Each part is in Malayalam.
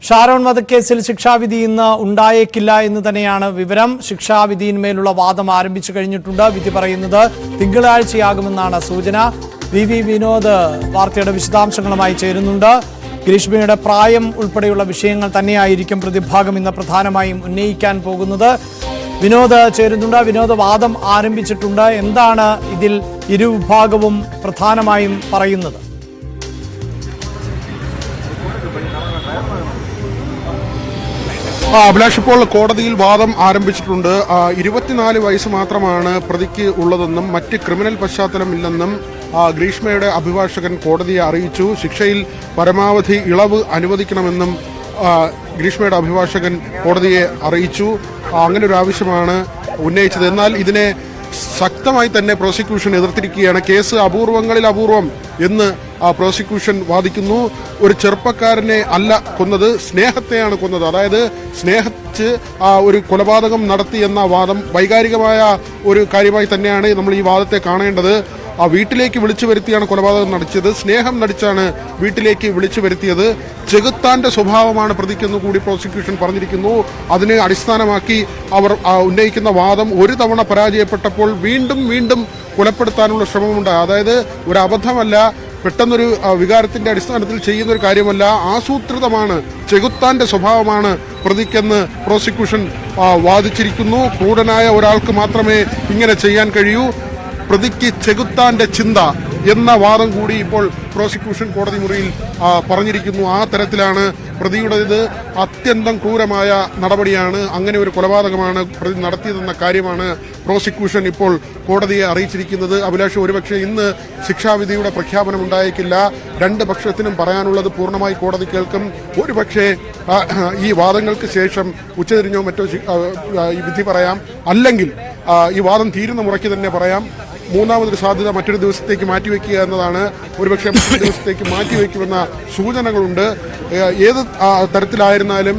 ഷാരോൺ വധക്കേസിൽ ശിക്ഷാവിധി ഇന്ന് ഉണ്ടായേക്കില്ല എന്ന് തന്നെയാണ് വിവരം. ശിക്ഷാവിധിയിന്മേലുള്ള വാദം ആരംഭിച്ചു കഴിഞ്ഞിട്ടുണ്ട്. വിധി പറയുന്നത് തിങ്കളാഴ്ചയാകുമെന്നാണ് സൂചന. വി വിനോദ് വാർത്തയുടെ വിശദാംശങ്ങളുമായി ചേരുന്നുണ്ട്. ഗ്രീഷ്മയുടെ പ്രായം ഉൾപ്പെടെയുള്ള വിഷയങ്ങൾ തന്നെയായിരിക്കും പ്രതിഭാഗം ഇന്ന് പ്രധാനമായും ഉന്നയിക്കാൻ പോകുന്നത്. വിനോദ് ചേരുന്നുണ്ട്. വിനോദ്, വാദം ആരംഭിച്ചിട്ടുണ്ട്. എന്താണ് ഇതിൽ ഇരുവിഭാഗവും പ്രധാനമായും പറയുന്നത്? അഭിലാഷ്, ഇപ്പോൾ കോടതിയിൽ വാദം ആരംഭിച്ചിട്ടുണ്ട്. 24 വയസ്സ് മാത്രമാണ് പ്രതിക്ക് ഉള്ളതെന്നും മറ്റ് ക്രിമിനൽ പശ്ചാത്തലമില്ലെന്നും ഗ്രീഷ്മയുടെ അഭിഭാഷകൻ കോടതിയെ അറിയിച്ചു. ശിക്ഷയിൽ പരമാവധി ഇളവ് അനുവദിക്കണമെന്നും ഗ്രീഷ്മയുടെ അഭിഭാഷകൻ കോടതിയെ അറിയിച്ചു. അങ്ങനെ ഒരു ആവശ്യമാണ് ഉന്നയിച്ചത്. എന്നാൽ ഇതിനെ ശക്തമായി തന്നെ പ്രോസിക്യൂഷൻ എതിർത്തിരിക്കുകയാണ്. കേസ് അപൂർവങ്ങളിൽ അപൂർവം എന്ന് പ്രോസിക്യൂഷൻ വാദിക്കുന്നു. ഒരു ചെറുപ്പക്കാരനെ അല്ല കൊന്നത്, സ്നേഹത്തെയാണ് കൊന്നത്. അതായത് സ്നേഹിച്ച് ഒരു കൊലപാതകം നടത്തി എന്ന വാദം വൈകാരികമായ ഒരു കാര്യമായി തന്നെയാണ് നമ്മൾ ഈ വാദത്തെ കാണേണ്ടത്. വീട്ടിലേക്ക് വിളിച്ചു വരുത്തിയാണ് കൊലപാതകം നടത്തിയത്. സ്നേഹം നടിച്ചാണ് വീട്ടിലേക്ക് വിളിച്ചു വരുത്തിയത്. ചെകുത്താന്റെ സ്വഭാവമാണ് പ്രതിക്കെന്നു കൂടി പ്രോസിക്യൂഷൻ പറഞ്ഞിരിക്കുന്നു. അതിനെ അടിസ്ഥാനമാക്കി അവർ ഉന്നയിക്കുന്ന വാദം ഒരു തവണ പരാജയപ്പെട്ടപ്പോൾ വീണ്ടും വീണ്ടും കൊലപ്പെടുത്താനുള്ള ശ്രമമുണ്ട്. അതായത് ഒരു അബദ്ധമല്ല, പെട്ടെന്നൊരു വികാരത്തിന്റെ അടിസ്ഥാനത്തിൽ ചെയ്യുന്ന ഒരു കാര്യമല്ല, ആസൂത്രിതമാണ്, ചെകുത്താന്റെ സ്വഭാവമാണ് പ്രതിക്കെന്ന് പ്രോസിക്യൂഷൻ വാദിച്ചിരിക്കുന്നു. ക്രൂരനായ ഒരാൾക്ക് മാത്രമേ ഇങ്ങനെ ചെയ്യാൻ കഴിയൂ. പ്രതിക്ക് ചെകുത്താന്റെ ചിന്ത എന്ന വാദം കൂടി ഇപ്പോൾ പ്രോസിക്യൂഷൻ കോടതി മുറിയിൽ പറഞ്ഞിരിക്കുന്നു. ആ തരത്തിലാണ് പ്രതിയുടേത് അത്യന്തം ക്രൂരമായ നടപടിയാണ്, അങ്ങനെ ഒരു കൊലപാതകമാണ് പ്രതി നടത്തിയതെന്ന കാര്യമാണ് പ്രോസിക്യൂഷൻ ഇപ്പോൾ കോടതിയെ അറിയിച്ചിരിക്കുന്നത്. അഭിലാഷ്, ഒരുപക്ഷെ ഇന്ന് ശിക്ഷാവിധിയുടെ പ്രഖ്യാപനം ഉണ്ടായേക്കില്ല. രണ്ട് പക്ഷത്തിനും പറയാനുള്ളത് പൂർണ്ണമായി കോടതി കേൾക്കും. ഒരുപക്ഷെ ഈ വാദങ്ങൾക്ക് ശേഷം ഉച്ചതിരിഞ്ഞോ മറ്റോ ഈ വിധി പറയാം, അല്ലെങ്കിൽ ഈ വാദം തീരുന്ന മുറയ്ക്ക് തന്നെ പറയാം. മൂന്നാമതൊരു സാധ്യത മറ്റൊരു ദിവസത്തേക്ക് മാറ്റിവെക്കുക എന്നതാണ്. ഒരുപക്ഷെ മറ്റൊരു ദിവസത്തേക്ക് മാറ്റിവെക്കുമെന്ന സൂചനകളുണ്ട്. ഏത് തരത്തിലായിരുന്നാലും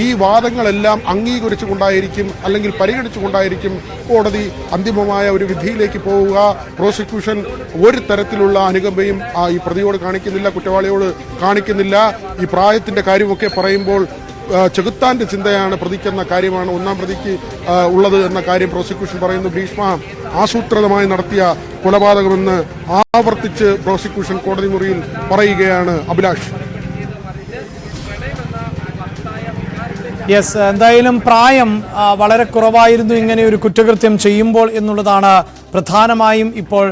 ഈ വാദങ്ങളെല്ലാം അംഗീകരിച്ചുകൊണ്ടായിരിക്കും അല്ലെങ്കിൽ പരിഗണിച്ചുകൊണ്ടായിരിക്കും കോടതി അന്തിമമായ ഒരു വിധിയിലേക്ക് പോവുക. പ്രോസിക്യൂഷൻ ഒരു തരത്തിലുള്ള അനുകമ്പയും ഈ പ്രതിയോട് കാണിക്കുന്നില്ല, കുറ്റവാളിയോട് കാണിക്കുന്നില്ല. ഈ പ്രായത്തിന്റെ കാര്യമൊക്കെ പറയുമ്പോൾ ചെകുത്താന്റെ ചിന്തയാണ് പ്രതിക്കെന്ന കാര്യമാണ് ഒന്നാം പ്രതിക്ക് ഉള്ളത് എന്ന കാര്യം പ്രോസിക്യൂഷൻ പറയുന്നു. ഗ്രീഷ്മ ആസൂത്രിതമായി നടത്തിയ കൊലപാതകമെന്ന് ആവർത്തിച്ച് പ്രോസിക്യൂഷൻ കോടതി മുറിയിൽ പറയുകയാണ്. അഭിലാഷ്, എന്തായാലും പ്രായം വളരെ കുറവായിരുന്നു ഇങ്ങനെ ഒരു കുറ്റകൃത്യം ചെയ്യുമ്പോൾ എന്നുള്ളതാണ് പ്രധാനമായും ഇപ്പോൾ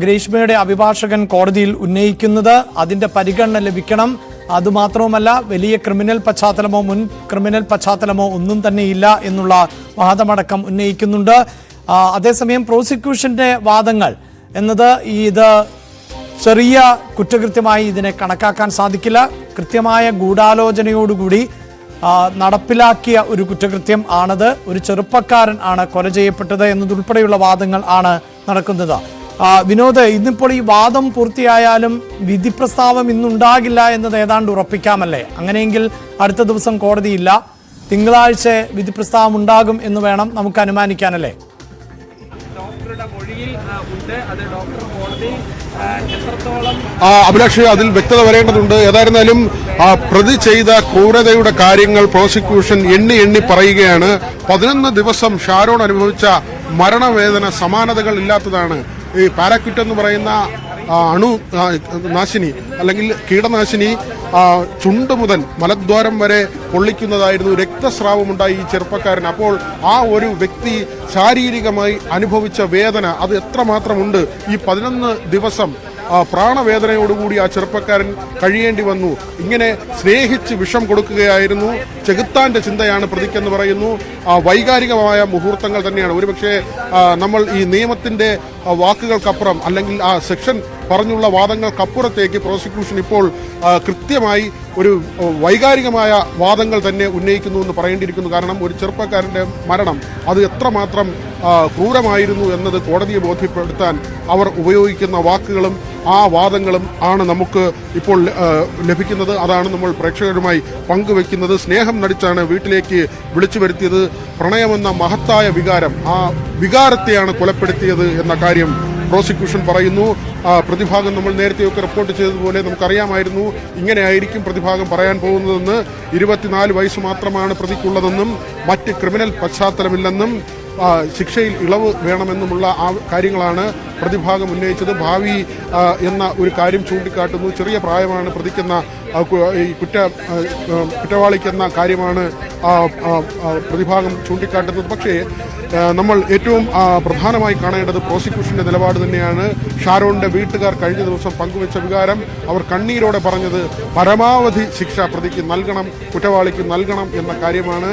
ഗ്രീഷ്മയുടെ അഭിഭാഷകൻ കോടതിയിൽ ഉന്നയിക്കുന്നത്. അതിന്റെ പരിഗണന ലഭിക്കണം. അതുമാത്രവുമല്ല, വലിയ ക്രിമിനൽ പശ്ചാത്തലമോ മുൻ ക്രിമിനൽ പശ്ചാത്തലമോ ഒന്നും തന്നെ ഇല്ല എന്നുള്ള വാദമടക്കം ഉന്നയിക്കുന്നുണ്ട്. അതേസമയം പ്രോസിക്യൂഷന്റെ വാദങ്ങൾ എന്നത് ഇത് ചെറിയ കുറ്റകൃത്യമായി ഇതിനെ കണക്കാക്കാൻ സാധിക്കില്ല. കൃത്യമായ ഗൂഢാലോചനയോടുകൂടി നടപ്പിലാക്കിയ ഒരു കുറ്റകൃത്യം ആണത്. ഒരു ചെറുപ്പക്കാരൻ ആണ് കൊല ചെയ്യപ്പെട്ടത് എന്നതുൾപ്പെടെയുള്ള വാദങ്ങൾ ആണ് നടക്കുന്നത്. വിനോദ്, ഇന്നിപ്പോൾ ഈ വാദം പൂർത്തിയായാലും വിധി പ്രസ്താവം ഇന്നുണ്ടാകില്ല എന്നത് ഏതാണ്ട് ഉറപ്പിക്കാമല്ലേ? അങ്ങനെയെങ്കിൽ അടുത്ത ദിവസം കോടതിയില്ല, തിങ്കളാഴ്ച വിധി പ്രസ്താവം ഉണ്ടാകും എന്ന് വേണം നമുക്ക് അനുമാനിക്കാനല്ലേ? അഭിലാഷ്, അതിൽ വ്യക്തത വരേണ്ടതുണ്ട്. ഏതായിരുന്നാലും പ്രതി ചെയ്ത ക്രൂരതയുടെ കാര്യങ്ങൾ പ്രോസിക്യൂഷൻ എണ്ണി പറയുകയാണ്. 11 ദിവസം ഷാരോൺ അനുഭവിച്ച മരണവേദന സമാനതകൾ ഇല്ലാത്തതാണ്. ഈ പാരാക്വിറ്റ് എന്ന് പറയുന്ന നാശിനി അല്ലെങ്കിൽ കീടനാശിനി ചുണ്ട് മുതൽ മലദ്വാരം വരെ പൊള്ളിക്കുന്നതായിരുന്നു. രക്തസ്രാവമുണ്ടായി ഈ ചെറുപ്പക്കാരൻ. അപ്പോൾ ആ ഒരു വ്യക്തി ശാരീരികമായി അനുഭവിച്ച വേദന അത് എത്രമാത്രമുണ്ട്. ഈ 11 ദിവസം പ്രാണവേദനയോടുകൂടി ആ ചെറുപ്പക്കാരൻ കഴിയേണ്ടി വന്നു. ഇങ്ങനെ സ്നേഹിച്ച് വിഷം കൊടുക്കുകയായിരുന്നു. ചെകുത്താന്റെ ചിന്തയാണ് പ്രതിക്കെന്ന് പറയുന്നു. വൈകാരികമായ മുഹൂർത്തങ്ങൾ തന്നെയാണ്. ഒരുപക്ഷെ നമ്മൾ ഈ നിയമത്തിന്റെ വാക്കുകൾക്കപ്പുറം അല്ലെങ്കിൽ ആ സെക്ഷൻ പറഞ്ഞുള്ള വാദങ്ങൾക്കപ്പുറത്തേക്ക് പ്രോസിക്യൂഷൻ ഇപ്പോൾ കൃത്യമായി ഒരു വൈകാരികമായ വാദങ്ങൾ തന്നെ ഉന്നയിക്കുന്നു എന്ന് പറയേണ്ടിയിരിക്കുന്നു. കാരണം ഒരു ചെറുപ്പക്കാരൻ്റെ മരണം അത് എത്രമാത്രം ക്രൂരമായിരുന്നു എന്നത് കോടതിയെ ബോധ്യപ്പെടുത്താൻ അവർ ഉപയോഗിക്കുന്ന വാക്കുകളും ആ വാദങ്ങളും ആണ് നമുക്ക് ഇപ്പോൾ ലഭിക്കുന്നത്. അതാണ് നമ്മൾ പ്രേക്ഷകരുമായി പങ്കുവെക്കുന്നത്. സ്നേഹം നടിച്ചാണ് വീട്ടിലേക്ക് വിളിച്ചു വരുത്തിയത്. പ്രണയമെന്ന മഹത്തായ വികാരം, ആ വികാരത്തെയാണ് കൊലപ്പെടുത്തിയത് എന്ന കാര്യം പ്രോസിക്യൂഷൻ പറയുന്നു. പ്രതിഭാഗം നമ്മൾ നേരത്തെയൊക്കെ റിപ്പോർട്ട് ചെയ്തതുപോലെ നമുക്കറിയാമായിരുന്നു ഇങ്ങനെയായിരിക്കും പ്രതിഭാഗം പറയാൻ പോകുന്നതെന്ന്. 24 വയസ്സ് മാത്രമാണ് പ്രതിക്കുള്ളതെന്നും മറ്റ് ക്രിമിനൽ പശ്ചാത്തലമില്ലെന്നും ശിക്ഷയിൽ ഇളവ് വേണമെന്നുമുള്ള കാര്യങ്ങളാണ് പ്രതിഭാഗം ഉന്നയിച്ചത്. ഭാവി എന്ന ഒരു കാര്യം ചൂണ്ടിക്കാട്ടുന്നു. ചെറിയ പ്രായമാണ് പ്രതിക്കുന്ന ഈ കുറ്റവാളിക്കെന്ന കാര്യമാണ് പ്രതിഭാഗം ചൂണ്ടിക്കാട്ടുന്നത്. പക്ഷേ നമ്മൾ ഏറ്റവും പ്രധാനമായി കാണേണ്ടത് പ്രോസിക്യൂഷന്റെ നിലപാട് തന്നെയാണ്. ഷാരോണിന്റെ വീട്ടുകാർ കഴിഞ്ഞ ദിവസം പങ്കുവച്ച വികാരം, അവർ കണ്ണീരോടെ പറഞ്ഞത് പരമാവധി ശിക്ഷ പ്രതിക്ക് നൽകണം, കുറ്റവാളിക്ക് നൽകണം എന്ന കാര്യമാണ്.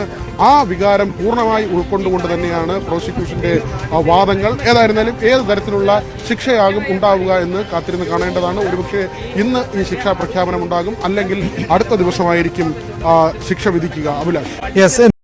ആ വികാരം പൂർണ്ണമായി ഉൾക്കൊണ്ടുകൊണ്ട് തന്നെയാണ് പ്രോസിക്യൂഷന്റെ വാദങ്ങൾ. ഏതായിരുന്നാലും ഏത് തരത്തിലുള്ള ശിക്ഷയാകും ഉണ്ടാവുക എന്ന് കാത്തിരുന്ന് കാണേണ്ടതാണ്. ഒരുപക്ഷെ ഇന്ന് ഈ ശിക്ഷാ പ്രഖ്യാപനം ഉണ്ടാകും, അല്ലെങ്കിൽ അടുത്ത ദിവസമായിരിക്കും ശിക്ഷ വിധിക്കുക. അഭിലാഷ്.